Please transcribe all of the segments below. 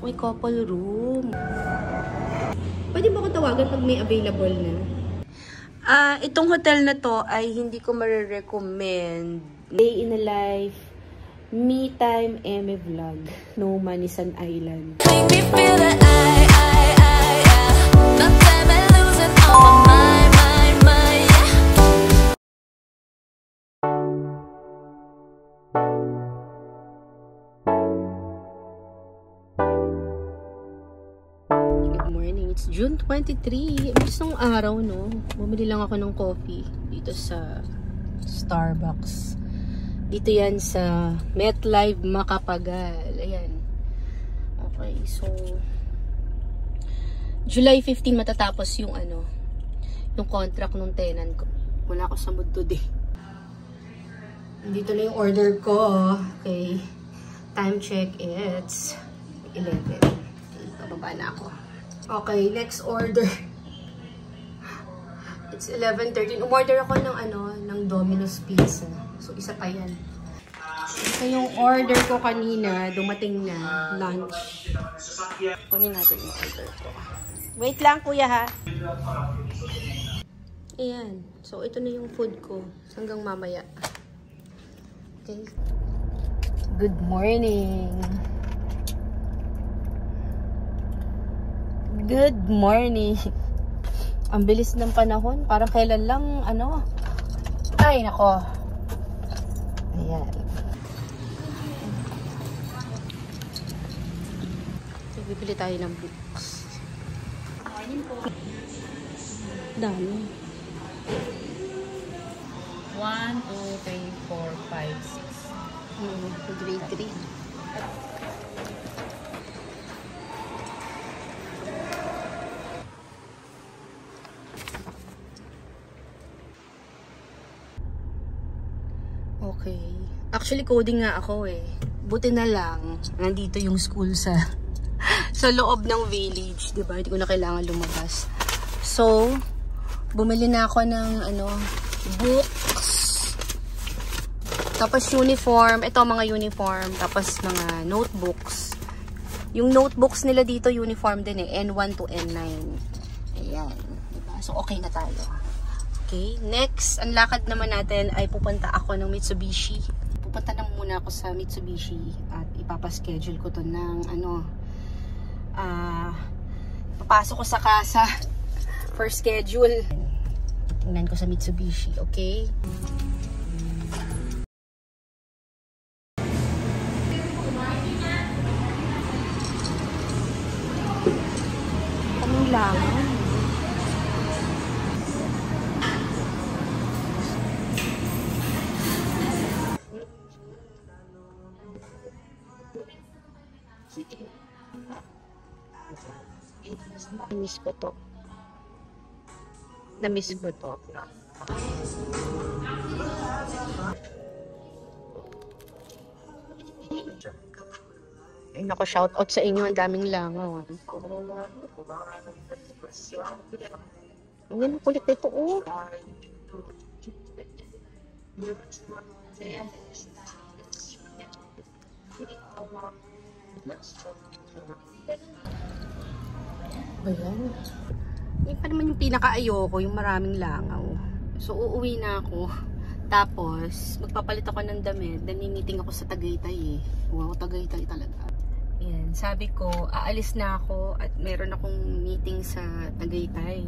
May couple room. Pwede ba ko tawagan pag may available na? Itong hotel na to ay hindi ko marirecommend. Day in a life, me time, eme vlog. No Money Sun Island. Make me feel that not time and losing all my mind, yeah. Good morning. It's June 23. Gustong araw, no? Bumili lang ako ng coffee dito sa Starbucks. Dito yan sa MetLife Macapagal. Ayan. Okay, so July 15 matatapos yung yung contract ng tenant ko. Wala ako sa mood today. Dito na yung order ko. Okay. Time check, it's 11. Okay, bababa na ako. Okay, next order. It's 11:13. Umorder ako ng Domino's Pizza. So, isa pa yan. Ito yung order ko kanina. Dumating na. Lunch. Kunin natin yung order ko. Wait lang, kuya, ha? Ayan. So, ito na yung food ko. Hanggang mamaya. Okay. Good morning. Good morning. Ang bilis ng panahon. Parang kailan lang, Ay, nako. Ayan. So, bibili tayo ng books. Dami. 1, 2, 3, 4, 5, 6. Grade 3. Okay. Actually, coding nga ako eh. Buti na lang, nandito yung school sa loob ng village, diba? Hindi ko na kailangan lumabas. So, bumili na ako ng, books. Tapos uniform. Ito, mga uniform. Tapos mga notebooks. Yung notebooks nila dito, uniform din eh. N1 to N9. Ayan. Diba? So, okay na tayo. Okay, next, ang lakad naman natin ay pupunta ako ng Mitsubishi. Pupunta na muna ako sa Mitsubishi at ipapaschedule ko to ng papasok ko sa casa for schedule. Tingnan ko sa Mitsubishi, okay? Kaming lang. Na-miss ko to. Na-miss ko to. Ay, naku, shout out sa inyo. Ang daming langaw. Ang kulit nito, oh. Ba yan? Yung pa naman yung pinaka-ayoko, yung maraming langaw. So, uuwi na ako. Tapos, magpapalit ako ng damit. Then, may meeting ako sa Tagaytay eh. Wow, Tagaytay talaga. Ayan, sabi ko, aalis na ako at meron akong meeting sa Tagaytay.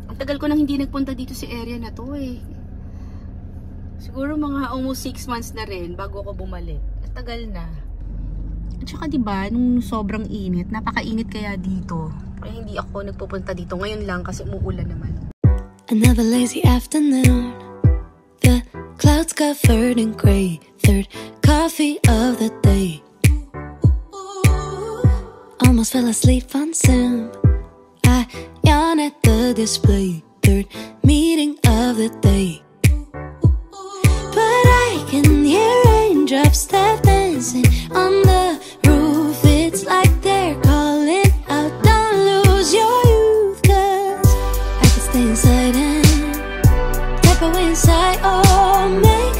Ang tagal ko nang hindi nagpunta dito sa area na to eh. Siguro mga almost 6 months na rin bago ako bumalik. Ang tagal na. At saka diba, nung sobrang init, napakainit kaya dito. Kaya hindi ako nagpupunta dito. Ngayon lang kasi umuulan naman. Another lazy afternoon. The clouds covered in gray. Third coffee of the day. Almost fell asleep on Zoom. I yawn at the display. Third meeting of the day. But I can hear raindrops that dancing on the roof. It's like they're calling out, don't lose your youth. Cause I can stay inside and step away inside. Oh, make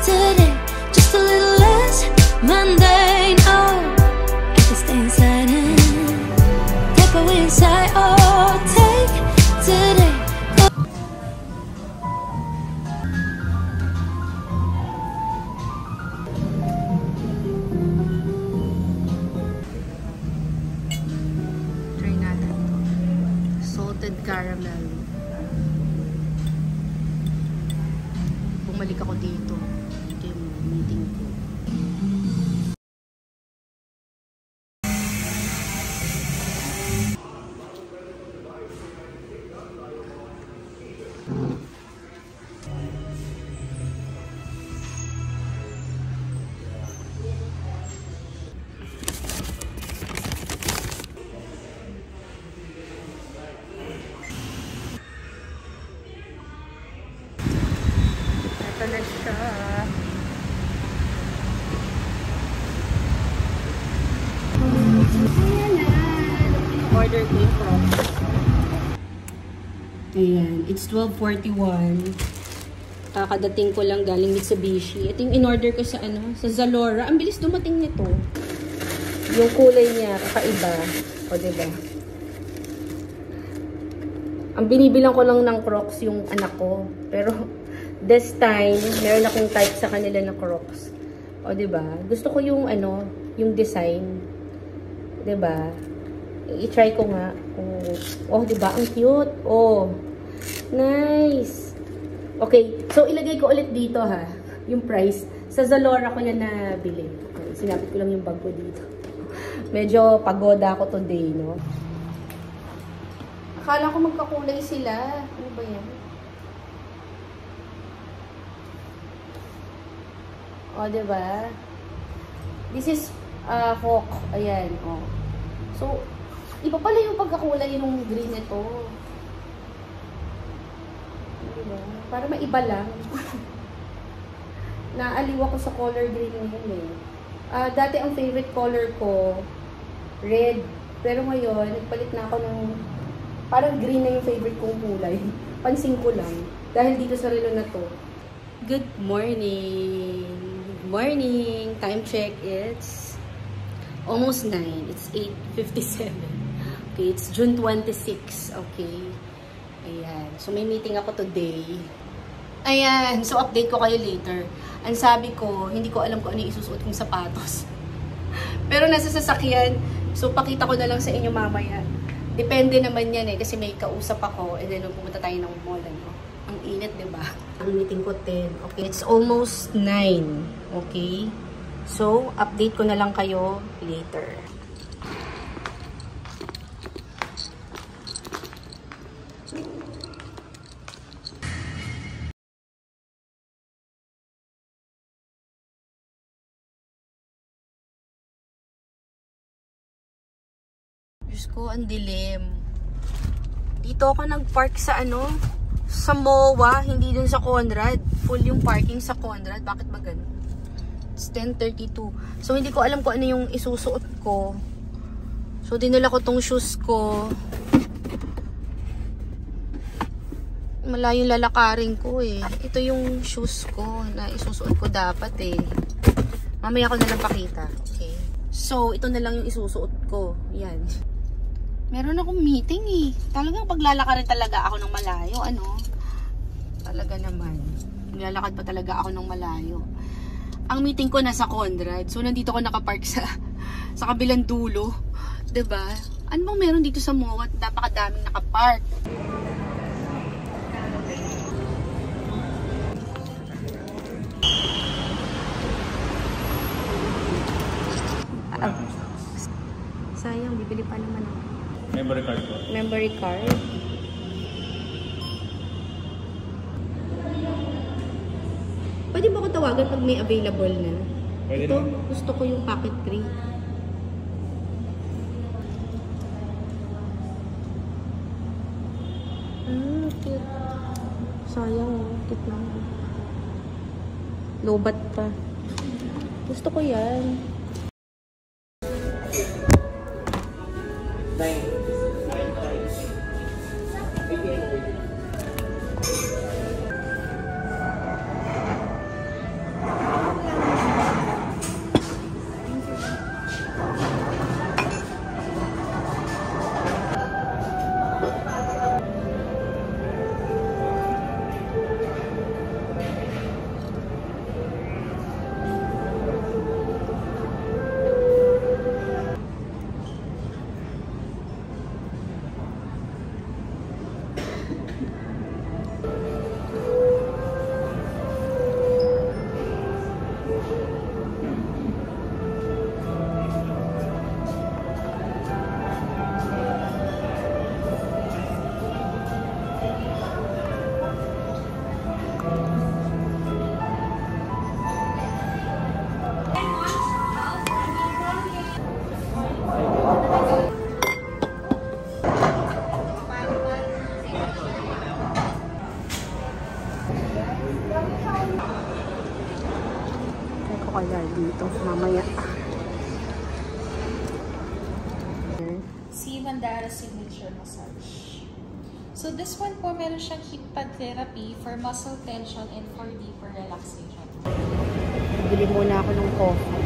today just a little less mundane. Oh, I can stay inside caramel. Bumalik ako dito. Ito yung meeting ko. Ito na siya. Ayan na. Order ko yung Crocs. Ayan. It's 12:41. Kakadating ko lang galing Mitsubishi. Ito yung in-order ko sa sa Zalora. Ang bilis dumating nito. Yung kulay niya, kakaiba. O, diba? Ang binibilang ko lang ng Crocs yung anak ko. Pero, this time, meron akong type sa kanila na Crocs. O, diba? Gusto ko yung, yung design. Diba? I-try ko nga. Oh, diba? Ang cute. Oh, nice. Okay. So, ilagay ko ulit dito, ha. Yung price. Sa Zalora ko yan nabili. Okay. Sinapit ko lang yung bag ko dito. Medyo pagoda ako today, no? Akala ko magkakulay sila. Ano ba yan? O, diba? This is Hawk. Ayan, o. So, iba pala yung pagkakulay ng green nito. Diba? Para maiba lang. Naaliw ako sa color green ngayon eh. Dati ang favorite color ko, red. Pero ngayon, nagpalit na ako ng parang green na yung favorite kong kulay. Pansin ko lang. Dahil dito sa relo na to. Good morning! Good morning! Time check, it's almost 9. It's 8:57. Okay, it's June 26. Okay. Ayan. So, may meeting ako today. Ayan. So, update ko kayo later. Ang sabi ko, hindi ko alam kung ano yung isusuot kong sapatos. Pero nasa sasakyan. So, pakita ko na lang sa inyo mamaya. Depende naman yan eh. Kasi may kausap ako. And then, pumunta tayo ng mall. Ang init, diba? Ang meeting ko 10. Okay. It's almost 9. Okay. So, update ko na lang kayo later. Diyos ko, ang dilim. Dito ako nag-park sa sa MOA, hindi dun sa Conrad. Full yung parking sa Conrad. Bakit ba ganun? It's 10:32. So, hindi ko alam kung ano yung isusuot ko. So, dinala ko tong shoes ko. Malayo lalakarin ko eh. Ito yung shoes ko na isusuot ko dapat eh. Mamaya ko na lang pakita. Okay. So, ito na lang yung isusuot ko. Yan. Meron akong meeting eh. Talagang paglalakarin talaga ako ng malayo. Talaga naman. Nilalakad pa talaga ako ng malayo. Ang meeting ko nasa Conrad. So, nandito ko nakapark sa kabilang dulo. 'Di ba? Ano bang meron dito sa MOA? Napakadaming nakapark. Sayang, bibili pa naman ako. Memory card po. Memory card. Pwede ba ko tawagan pag may available na? Pwede Ito, na. gusto ko yung packet 3. Cute. Sayang, cute lang. Lobat pa. Gusto ko yan. dito mamaya. Si Mandara Signature Massage. So this one po, meron siyang heat pad therapy for muscle tension and for deeper relaxation. Bili muna ako ng coffee.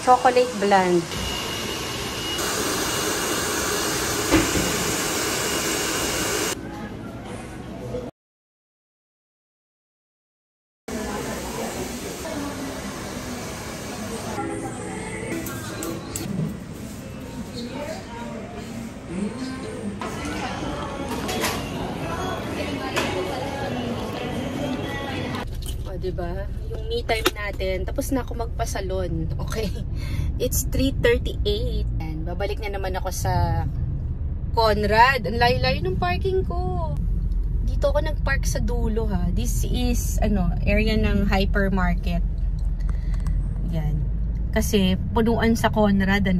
Chocolate blend. Diba? Yung me time natin. Tapos na ako magpasalon. Okay? It's 3:38. And babalik na naman ako sa Conrad. Ang layo-layo ng parking ko. Dito ako nagpark sa dulo ha. This is area ng hypermarket. Yan. Kasi punuan sa Conrad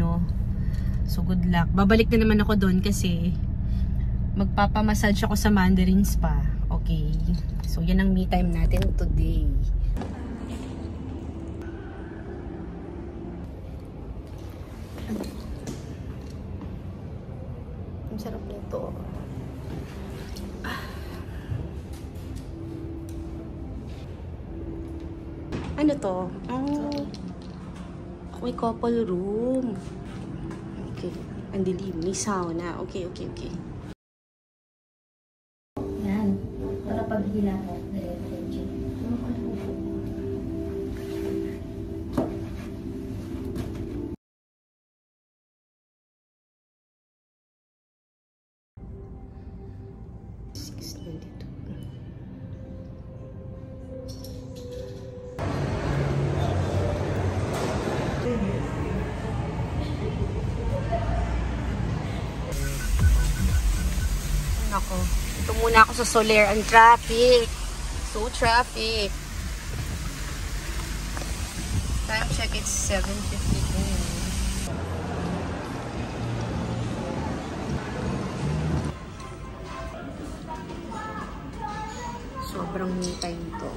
So good luck. Babalik na naman ako doon kasi magpapamassage ako sa Mandarin Spa. Okay. So, yan ang me time natin today. Ang sarap nito. Ano to? Oh. May couple room. Okay. Ang dilim. May sauna. Okay. Yan. Para paghila mo, diretso. Ako. Ito muna ako sa Soler. Ang traffic. So traffic. Time check, it's 7:52. Sobrang hintay nito.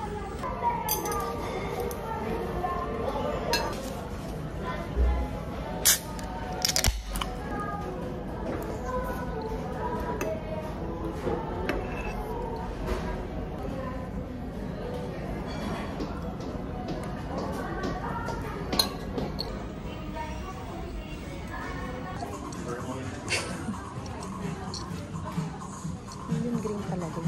Green talaga.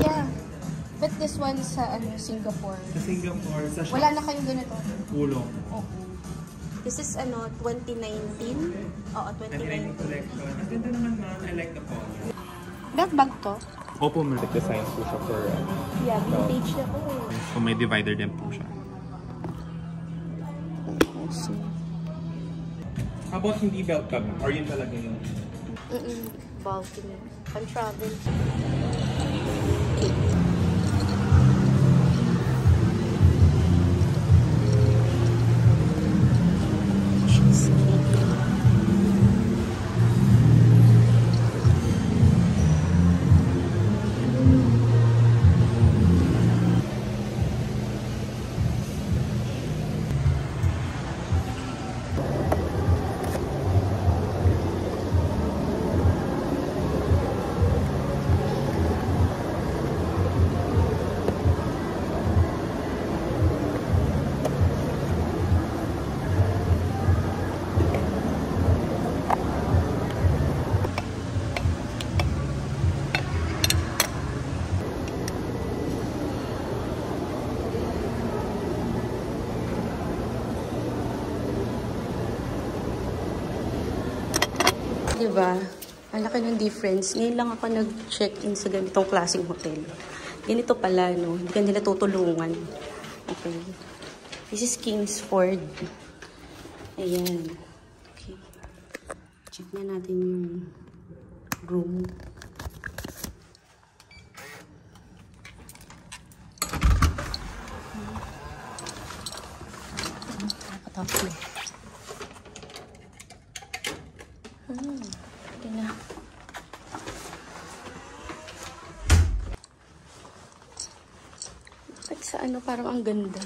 Yeah. But this one sa Singapore. Sa Singapore, sa shop. Wala na kayong ganito. Ulong. Oo. This is 2019. Oo, 2019 collection. Ang ganda naman ma'am. I like the color. Belt bag to? Opo, may design po siya for... Yeah, vintage na po eh. So may divider din po siya. Awesome. How about hindi belt bag? Or yun talaga yung... Bulky na. Pan-travel. Diba? Ang laki ng difference. Ngayon lang ako nag-check-in sa ganitong klaseng hotel. Ganito pala, no? Hindi ka nila tutulungan. Okay. This is Kingsford. Ayan. Okay. Check na natin yung room. Nakatapos. Okay na. At sa ano, parang ang ganda.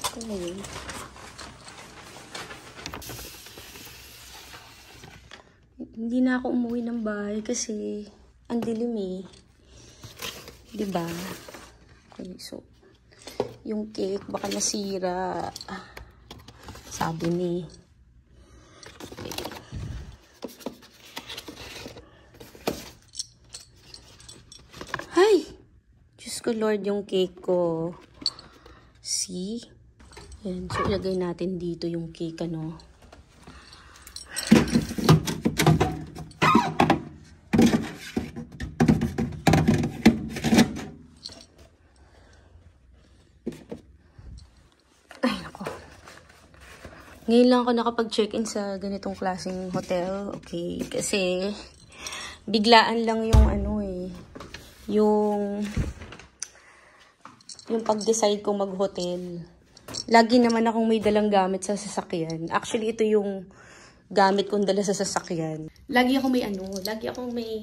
Ito na yun. Hindi na ako umuwi ng bahay kasi ang dilim eh. Diba? Okay, so, yung cake baka nasira. Sabi ni. Okay. Ay! Diyos ko Lord, yung cake ko. See? Yan. So, ilagay natin dito yung cake, ano. Ngayon lang ako nakapag-check-in sa ganitong klaseng hotel. Okay, kasi biglaan lang yung ano eh, yung pag-decide kong mag-hotel. Lagi naman akong may dalang gamit sa sasakyan. Actually, ito yung gamit kong dala sa sasakyan. Lagi akong may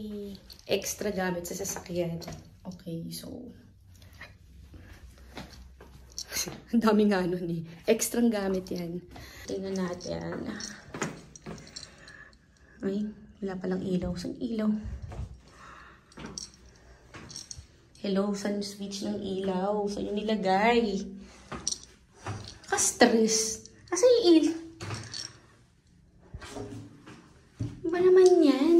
extra gamit sa sasakyan. Okay, so ang daming ano ni. Extrang gamit yan. Tingnan natin. Ay, wala palang ilaw. Saan ilaw? Hello, saan yung switch ng ilaw? Saan yung nilagay? Ka-stress. Asa yung ilaw? Ba naman yan?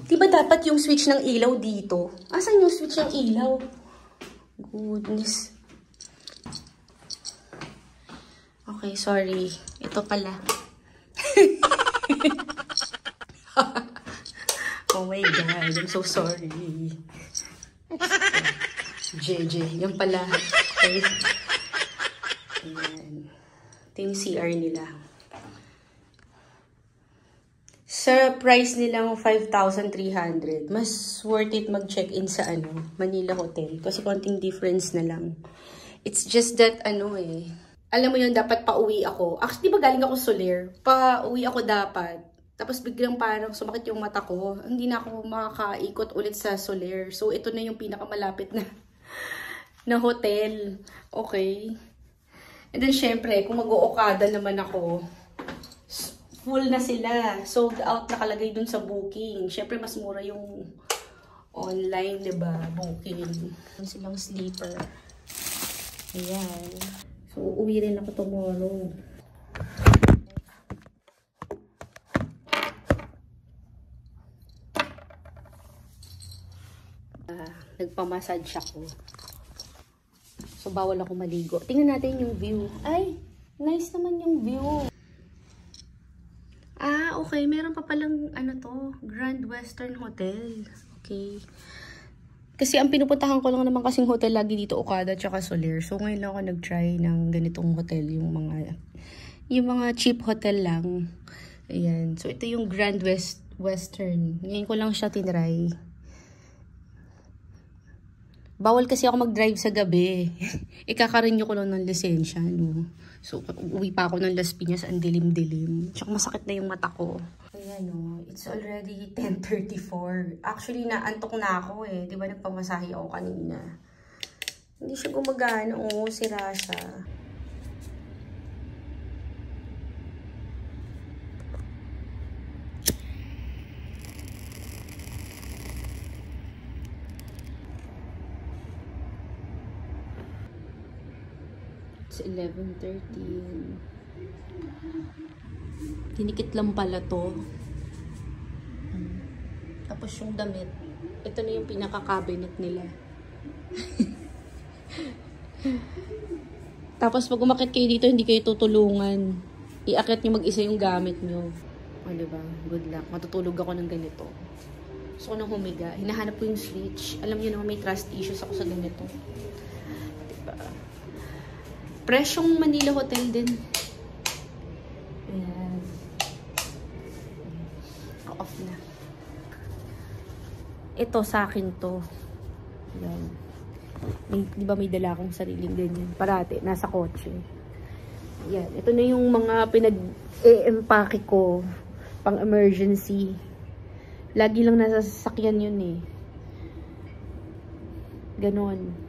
Diba dapat yung switch ng ilaw dito? Asan yung switch ng ilaw? Goodness. Okay, sorry. Ito pala. Oh my God, I'm so sorry. JJ, yan pala. Okay. Ayan. Ito yung CR nila. Sa price nilang 5,300, mas worth it mag-check-in sa Manila Hotel. Kasi konting difference na lang. It's just that alam mo yun, dapat pauwi ako. Actually, di ba galing ako Soler? Pauwi ako dapat. Tapos biglang parang sumakit yung mata ko. Hindi na ako makakaikot ulit sa Soler. So, ito na yung pinakamalapit na hotel. Okay. And then, syempre, kung mag-uokada naman ako, full na sila. Sold out nakalagay dun sa booking. Syempre, mas mura yung online, di ba? Booking. Silang sleeper. Ayan. So, uuwi rin ako tomorrow. Nagpamassage ako. So, bawal ako maligo. Tingnan natin yung view. Ay, nice naman yung view. Okay. Meron pa palang, Grand Western Hotel. Okay. Kasi ang pinupuntahan ko lang naman kasing hotel lagi dito, Okada tsaka Soler. So, ngayon lang ako nag-try ng ganitong hotel. Yung mga cheap hotel lang. Ayan. So, ito yung Grand Western. Ngayon ko lang siya tinry. Bawal kasi ako mag-drive sa gabi. Ikakarenew ko lang ng lisensya, no? So, uwi pa ako ng Las Piñas, ang dilim-dilim. Tsaka masakit na yung mata ko. Ayan, no? It's already 10:34. Actually, naantok na ako eh. Di ba nagpamasahe ako kanina? Hindi siya gumagana. Oo, sira siya. It's 11:13. Tinikit lang pala to. Tapos yung damit. Ito na yung pinaka-cabinet nila. Tapos pag umakit kayo dito, hindi kayo tutulungan. Iakit nyo mag-isa yung gamit nyo. O, diba? Good luck. Matutulog ako ng ganito. Gusto ko nang humiga. Hinahanap ko yung switch. Alam nyo naman may trust issues ako sa ganito. Diba? Presyong Manila Hotel din. Ayan. Off na. Ito sa akin to. Ayan. Di ba may dala akong sariling ganyan? Parati, nasa kotse. Ayan. Ito na yung mga pinag-e-empake ko pang emergency. Lagi lang nasa sasakyan yun eh. Ganon.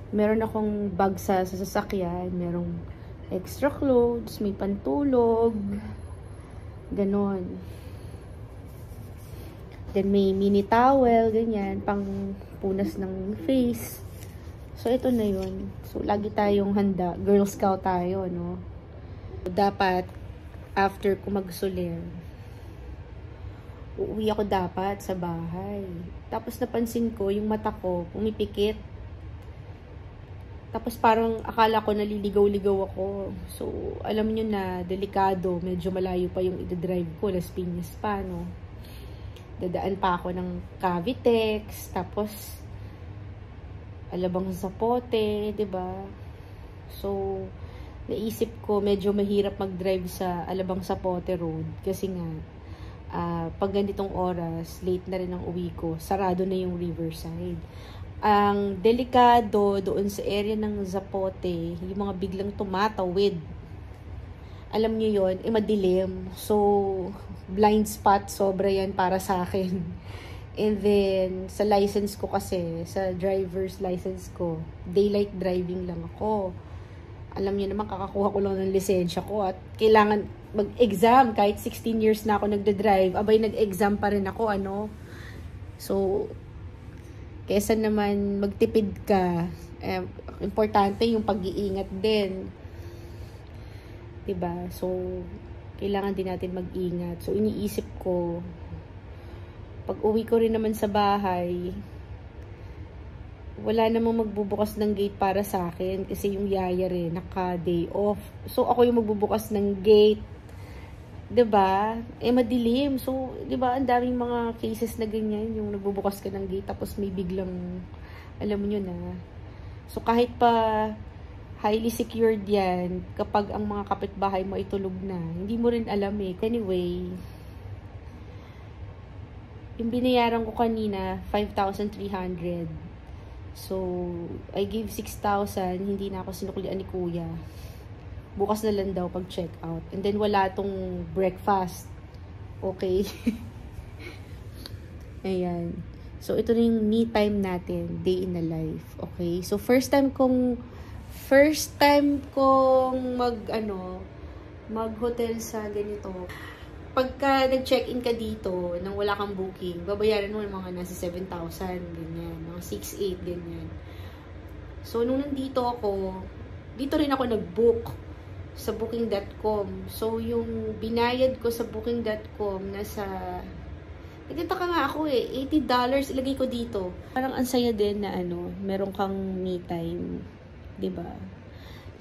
Meron akong bag sa sasakyan. Merong extra clothes. May pantulog. Ganon. Then may mini towel. Ganyan. Pang punas ng face. So, ito na yun. So, lagi tayong handa. Girl Scout tayo, no? Dapat, after ko magsoler, uuwi ako dapat sa bahay. Tapos napansin ko, yung mata ko, pumipikit. Tapos parang akala ko naliligaw-ligaw ako. So, alam nyo na, delikado. Medyo malayo pa yung i-drive ko. Las Piñas pa, no? Dadaan pa ako ng Cavitex. Tapos, Alabang Zapote, diba? So, naisip ko, medyo mahirap mag-drive sa Alabang Zapote Road. Kasi nga, pag ganitong oras, late na rin ang uwi ko, sarado na yung Riverside. Ang delikado doon sa area ng Zapote, yung mga biglang tumatawid. Alam nyo yun, madilim. So, blind spot, sobra yan para sa akin. And then, sa license ko kasi, sa driver's license ko, daylight driving lang ako. Alam niyo naman, kakakuha ko lang ng lisensya ko at kailangan mag-exam. Kahit 16 years na ako nagde-drive, abay nag-exam pa rin ako, ano. So, kesa naman magtipid ka, importante yung pag-iingat din. Diba? So, kailangan din natin mag-ingat. So, iniisip ko, pag uwi ko rin naman sa bahay, wala namang magbubukas ng gate para sa akin kasi yung yaya rin, naka-day off. So, ako yung magbubukas ng gate. 'Di ba? Madilim. So, 'di ba, ang daming mga cases na ganyan, yung nagbubukas ka ng gate tapos may biglang, alam niyo na. So, kahit pa highly secured yan, kapag ang mga kapitbahay mo ay tulog na, hindi mo rin alam eh. Anyway, yung binayaran ko kanina, 5,300. So, I gave 6,000, hindi na ako sinuklian ni kuya. Bukas na lang daw pag check out. And then, wala tong breakfast. Okay? Ayan. So, ito na yung me time natin, day in the life. Okay? So, first time kong mag-hotel sa ganito. Pagka nag-check-in ka dito, nang wala kang booking, babayaran mo mga nasa 7,000, ganyan. Mga 6,800, ganyan. So, nung nandito ako, dito rin ako nag-book sa booking.com. So, yung binayad ko sa booking.com, nagtataka nga ako eh, $80 ilagay ko dito. Parang ang saya din na meron kang me time. 'Di ba?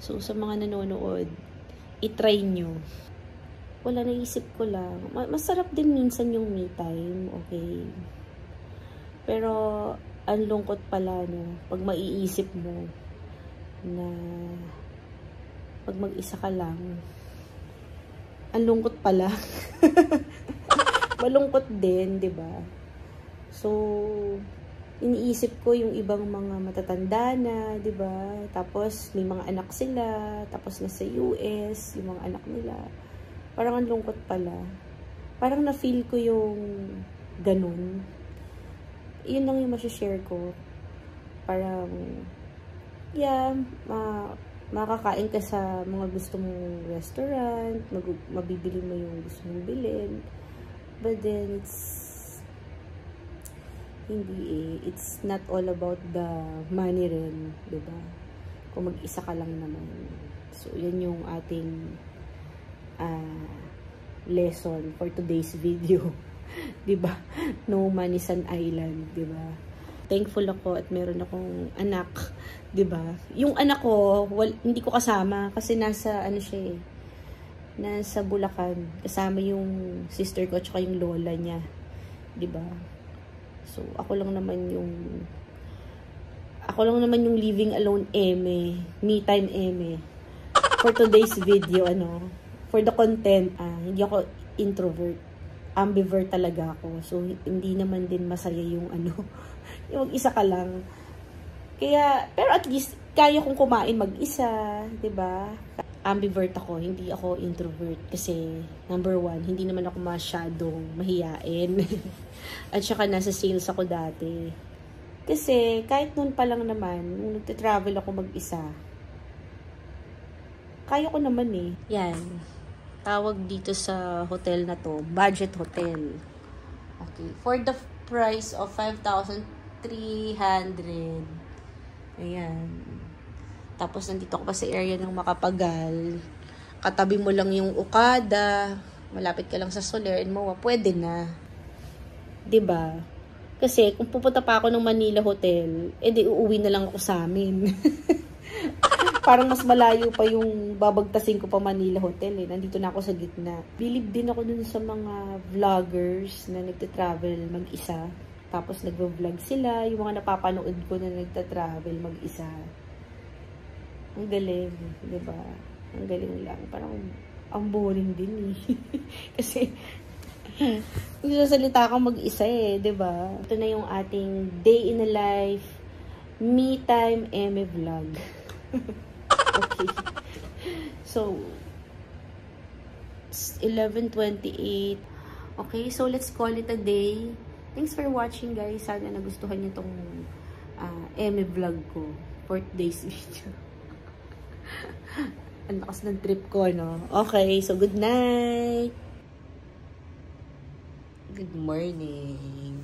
So, sa mga nanonood, i-try nyo. Wala, naisip ko lang. Masarap din minsan yung me time, okay? Pero, ang lungkot pala, no? Pag maiisip mo na pag mag-isa ka lang, ang lungkot pala. Malungkot din, 'di ba? So, iniisip ko yung ibang mga matatanda na, 'di ba? Tapos may mga anak sila, tapos nasa US, yung mga anak nila. Parang ang lungkot pala. Parang na-feel ko yung ganun. Yun lang yung masashare ko. Parang, yeah, makakain ka sa mga gusto mong restaurant, mabibili mo yung gusto mong bilhin. But then, it's not all about the money rin, diba? Kung mag-isa ka lang naman. So, yan yung ating lesson for today's video. Diba? No money san island, diba? Thankful ako at meron akong anak, diba? Yung anak ko, hindi ko kasama kasi nasa, siya eh, nasa Bulacan. Kasama yung sister ko at saka yung lola niya. Diba? So, ako lang naman yung Ako lang naman yung living alone eme. Me time eme. For today's video, for the content, hindi ako introvert. Ambivert talaga ako. So, hindi naman din masaya yung yung isa ka lang. Kaya, pero at least, kaya kong kumain mag-isa, 'di ba? Ambivert ako, hindi ako introvert. Kasi, number 1, hindi naman ako masyadong mahiyain. At saka, nasa sales ako dati. Kasi, kahit noon pa lang naman, nung nagte-travel ako mag-isa, kaya ko naman eh. Yan. Tawag dito sa hotel na to, budget hotel. Okay. For the price of 5,300. Ayan. Tapos nandito ako pa sa area ng Makapagal. Katabi mo lang yung Okada. Malapit ka lang sa Soler and Moa. Pwede na. 'Di ba? Kasi kung pupunta pa ako ng Manila Hotel, edi uuwi na lang ako sa amin. Parang mas malayo pa yung babagtasin ko pa Manila Hotel eh. Nandito na ako sa gitna. Bilib din ako dun sa mga vloggers na nagte-travel mag-isa. Tapos nagvo-vlog sila. Yung mga napapanood ko na nagte-travel mag-isa. Ang galing, diba? Ang galing lang. Parang ang boring din eh. Kasi hindi sasalita akong mag-isa eh, diba? Ito na yung ating day in a life, me time, eme vlog. Okay. So, 11:28. Okay, so let's call it a day. Thanks for watching, guys. Sana nagustuhan niyo tong eme vlog ko. 4th day's video. Ang lakas ng trip ko, no? Okay, so good night. Good morning.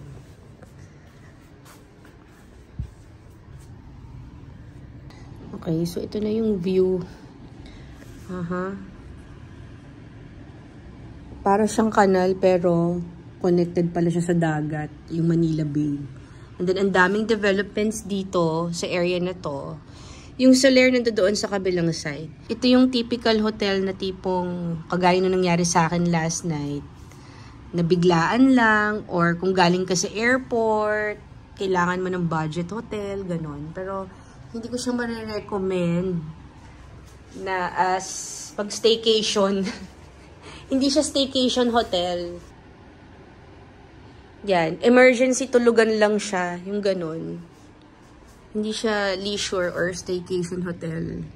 Okay, so ito na yung view. Para siyang kanal pero connected pala siya sa dagat, yung Manila Bay. And then ang daming developments dito sa area na to. Yung Soler nandoon sa kabilang side. Ito yung typical hotel na tipong kagaya nung nangyari sa akin last night. Nabiglaan lang or kung galing ka sa airport, kailangan mo ng budget hotel, ganon. Pero hindi ko siya marirecommend na as pag-staycation. Hindi siya staycation hotel. Yan. Emergency tulugan lang siya. Yung ganon. Hindi siya leisure or staycation hotel.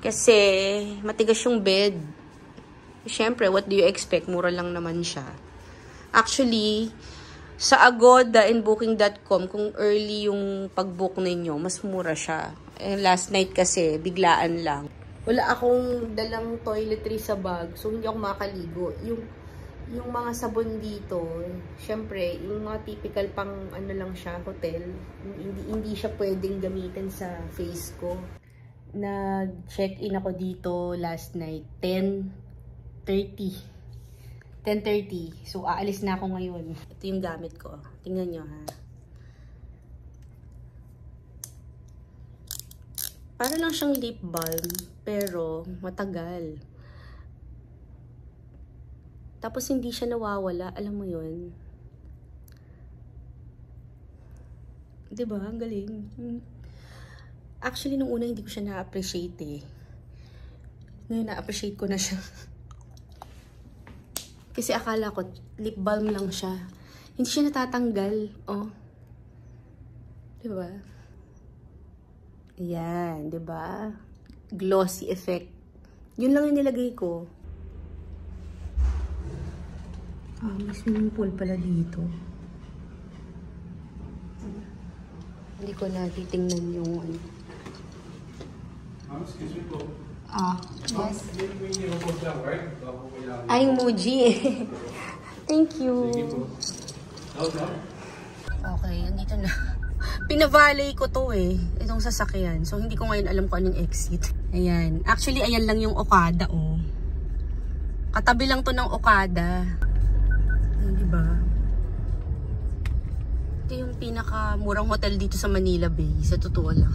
Kasi matigas yung bed. Siyempre, what do you expect? Mura lang naman siya. Actually, sa Agoda and Booking.com, kung early yung pag-book ninyo, mas mura siya. Last night kasi, biglaan lang. Wala akong dalang toiletries sa bag, so hindi ako makaligo. Yung mga sabon dito, syempre, yung mga typical pang lang siya, hotel, hindi siya pwedeng gamitin sa face ko. Nag-check-in ako dito last night, 10:30. So, aalis na ako ngayon. Ito yung gamit ko. Tingnan nyo, ha. Para lang siyang lip balm, pero matagal. Tapos, hindi siya nawawala. Alam mo yun? Diba? Ang galing. Actually, nung una, hindi ko siya na-appreciate eh. Ngayon, na-appreciate ko na siya. Kasi akala ko, lip balm lang siya. Hindi siya natatanggal. Oh. Diba? Ayan, diba? Glossy effect. Yun lang yung nilagay ko. May swimming pool pala dito. Hindi ko na titingnan yung Excuse me po. Yes. May nilapos lang, right? Ay, Muji. Thank you. Okay, andito na. Pinavalet ko to eh. Itong sasakyan. So, hindi ko ngayon alam kung anong exit. Ayan. Actually, ayan lang yung Okada, oh. Katabi lang to ng Okada. Ayan, diba? Ito yung pinakamurang hotel dito sa Manila Bay. Sa totoo lang.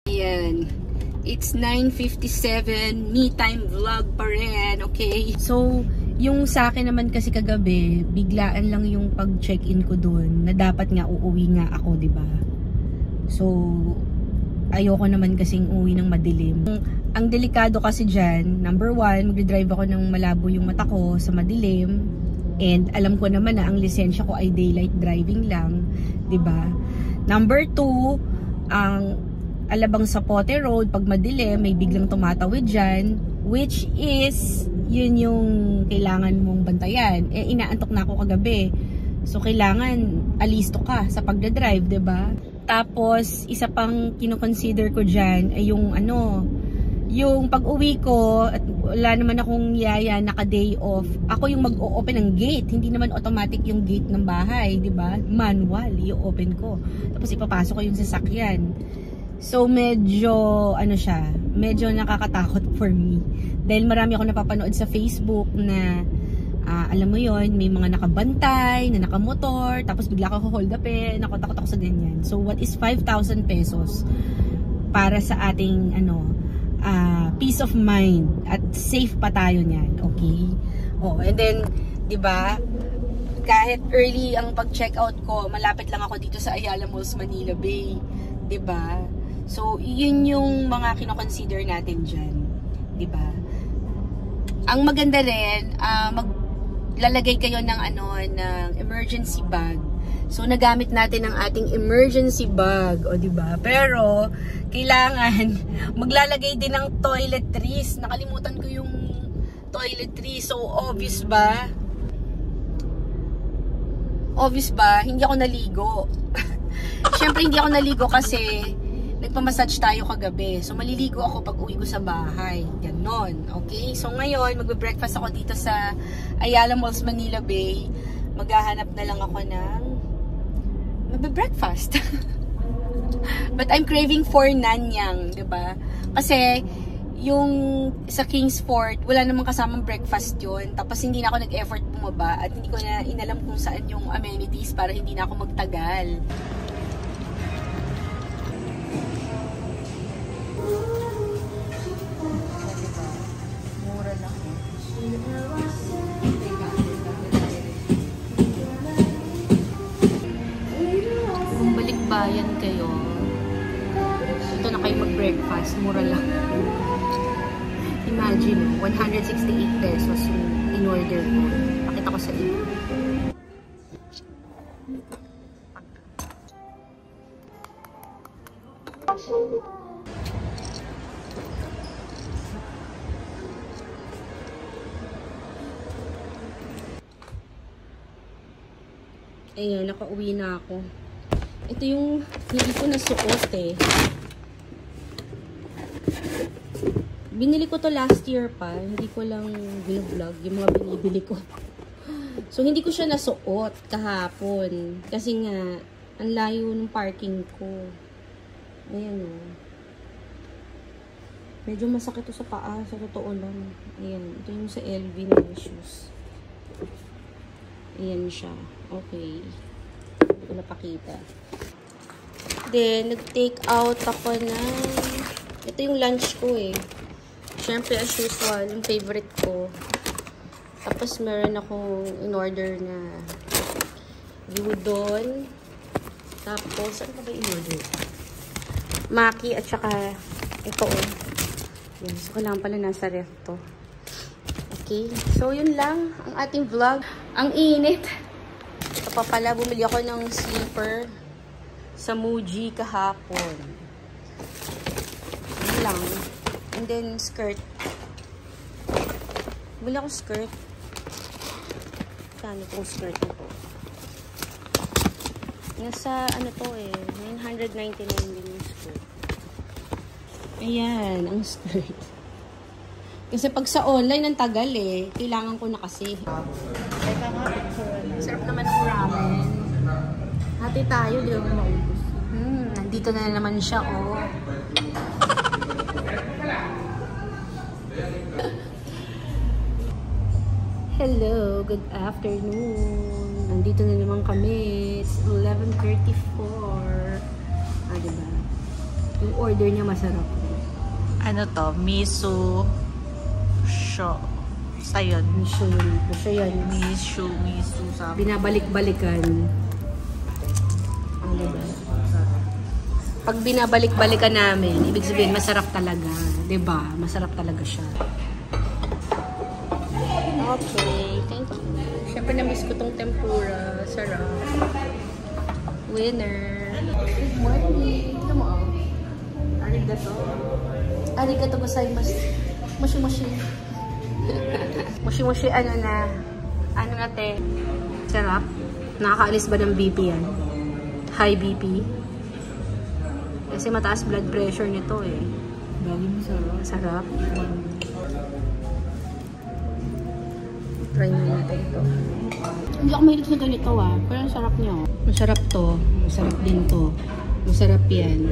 Ayan. It's 9:57. Me time vlog pa rin. Okay? So, Yung sa akin naman kasi kagabi, biglaan lang yung pag-check-in ko doon na dapat nga uuwi nga ako, 'di ba? So ayoko naman kasing uwi ng madilim. Ang delikado kasi diyan, number 1, magde-drive ako ng malabo yung mata ko sa madilim. And alam ko naman na ang lisensya ko ay daylight driving lang, 'di ba? Number 2, ang alabang sa Pote Road pag madilim, may biglang tumatawid diyan, which is yun yung kailangan mong bantayan. Eh inaantok na ako kagabi. So kailangan alisto ka sa pagdadrive, 'di ba? Tapos isa pang kino-consider ko diyan ay yung yung pag-uwi ko at wala naman akong yaya naka-day off. Ako yung mag-o-open ng gate. Hindi naman automatic yung gate ng bahay, 'di ba? Manual, i-open ko. Tapos ipapasok ko yung sasakyan. So medyo medyo nakakatakot for me. Dahil marami ako napapanood sa Facebook na alam mo yon, may mga nakabantay, na nakamotor, tapos bigla ka hold up nakotakot ako sa ganyan. So what is 5,000 pesos para sa ating peace of mind at safe pa tayo niyan, okay? Oh, and then 'di ba? Kahit early ang pag-check out ko, malapit lang ako dito sa Ayala Malls, Manila Bay, 'di ba? So, yun yung mga kino-consider natin diyan, 'di ba? Ang maganda rin, maglalagay kayo ng ng emergency bag. So, nagamit natin ang ating emergency bag, o 'di ba? Pero kailangan maglalagay din ng toiletries. Nakalimutan ko yung toiletries. So, obvious ba? Obvious ba? Hindi ako naligo. Siyempre, hindi ako naligo kasi nagpamassage tayo kagabi. So, maliligo ako pag uwi ko sa bahay. Ganon. Okay? So, ngayon, magbe-breakfast ako dito sa Ayala Malls, Manila Bay. Maghahanap na lang ako ng magbe-breakfast. But I'm craving for Nanyang, 'di ba? Kasi yung sa Kingsford, wala namang kasamang breakfast 'yon. Tapos hindi na ako nag-effort bumaba at hindi ko na inalam kung saan yung amenities para hindi na ako magtagal. Mura lang. Kung balikbayan kayo, ito na kayo mag-breakfast, mura lang. Imagine, 168 pesos yung in-order ko. Pakita ko sa iyo. Ayan, nakauwi na ako. Ito yung hindi ko nasuot Binili ko to last year pa. Hindi ko lang vlog yung mga binibili ko. So, hindi ko siya nasuot kahapon. Kasi nga, ang layo ng parking ko. Ayan o. Medyo masakit to sa paa. Sa totoo lang. Ayan. Ito yung sa LV na shoes. Ayan siya. Okay. Hindi ko napakita. Then, nag-take out ako ng... Ito yung lunch ko Siyempre, as usual, yung favorite ko. Tapos, meron akong in-order na gyudon. Tapos, ano ba in-order? Maki at saka ito Yan. So, kailangan pala nasa ref to. Okay. So, yun lang ang ating vlog. Ang init. Ito pa pala, bumili ako ng sleeper sa Muji kahapon. Yun lang. And then, skirt. Bumili ako skirt. Saan itong skirt na to? Nasa, ano to 999 din yung skirt. Ayan, ang skirt. Kasi pag sa online, ang tagal kailangan ko na kasi. Sarap naman ng ramen. Hati tayo, di ba maubos? Nandito na naman siya, Hello, good afternoon. Nandito na naman kami. It's 11:34. Diba? Yung order niya masarap. Ano to? Miso Sayod. Miso yan. Miso sa Binabalik-balikan. Ang diba? Pag binabalik-balikan namin, ibig sabihin masarap talaga. Diba? Masarap talaga siya. Okay, thank you. Siyempre na-miss ko tong tempura. Sarap. Winner. Good morning. Ito mo. Arigato. Arigato gozaimasu. Moshi-moshi. Moshi-moshi, ano na? Ano na, te? Sarap. Nakakaalis ba ng BP yan? High BP? Kasi mataas blood pressure nito eh. Bagay mo sarap. Sarap. Try mo natin ito. Hindi ako mahilig sa ganito pero ang sarap niyo. Masarap to. Masarap din to. Masarap yan.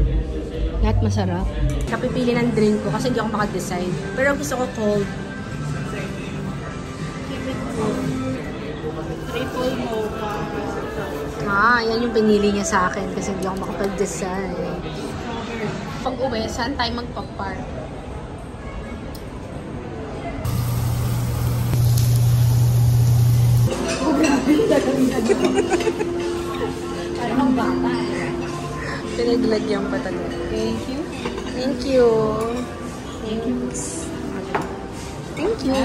Lahat masarap. Kapipili ng drink ko kasi hindi ako makadecide. Pero gusto ko cold. Triple mocha. Yan yung pinili niya sa akin kasi hindi ako makapag-decide. Pag uwi, saan tayo magpa-park? Parang bata. Pinaglagyan pa talaga. Thank you. Thank you. Thanks. Thank you.